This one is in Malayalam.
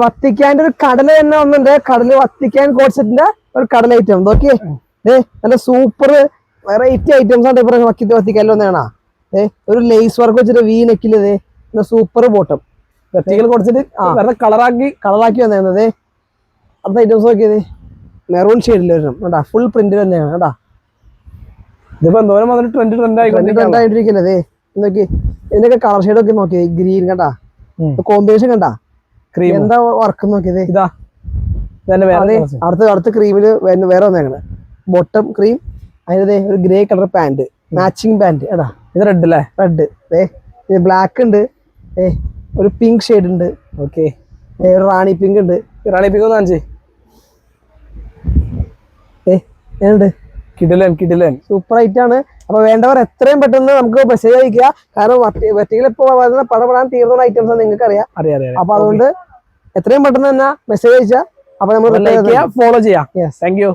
വത്തിക്കാന്റെ ഒരു കടല തന്നെ ഒന്നുണ്ട്. കടല് വത്തിക്കാൻ കോട്സെറ്റിന്റെ ഒരു കടല ഐറ്റം നോക്കിയേ. നല്ല സൂപ്പർ വെറൈറ്റി ഐറ്റംസ് ആണ് ഇപ്പൊ വത്തിക്കാനിൽ വന്നേണ. ഒരു ലേസ് വർക്ക് വെച്ചിട്ട് വി നെക്കില് സൂപ്പർ ബോട്ടം വെർട്ടിക്കൽ കൊടുത്തിട്ട് കളറാക്കി വന്നേന്നത്. അടുത്ത ഐറ്റംസ് നോക്കിയത് മെറൂൺ ഷെയ്ഡിൽ വരണം കേട്ടാ. ഫുൾ പ്രിന്റ് തന്നെയാണ് കേട്ടാ. ഇതിപ്പോ എന്തോരം ട്രെൻഡ് ആയിട്ടിരിക്കുന്നത് നോക്കി. ഇതിന്റെയൊക്കെ കളർ ഷെയ്ഡ് ഒക്കെ നോക്കിയത് ഗ്രീൻ കണ്ടാ. കോമ്പിനേഷൻ കണ്ടാ. എന്താ വർക്ക് നോക്കിയത്. ഇതാ അടുത്ത ക്രീമില് വേറെ വന്നേക്കണേ. ബോട്ടം ക്രീം, അതിന് ഒരു grey colour pant, matching pant എടാ. ഇത് റെഡ് അല്ലേ? റെഡ്. ബ്ലാക്ക് ഉണ്ട്, ഒരു പിങ്ക് ഷെയ്ഡ് ഉണ്ട്. ഓക്കെ, ഒരു റാണി പിങ്ക് ഉണ്ട്. റാണി പിങ്ക് ഒന്ന് കാണിച്ചേ. കിടിലൻ സൂപ്പർ ആയിട്ടാണ്. അപ്പൊ വേണ്ടവർ എത്രയും പെട്ടെന്ന് നമുക്ക് മെസ്സേജ് അയക്കുക. കാരണം വെർട്ടിക്കൽ ഇപ്പൊ പടപെടാൻ തീർന്ന ഐറ്റംസ് ആണ് നിങ്ങൾക്ക് അറിയാം. അപ്പൊ അതുകൊണ്ട് എത്രയും പെട്ടെന്ന് തന്നെ മെസ്സേജ് അയച്ചാൽ അപ്പൊ നമ്മൾ ഫോളോ ചെയ്യാം. Thank you.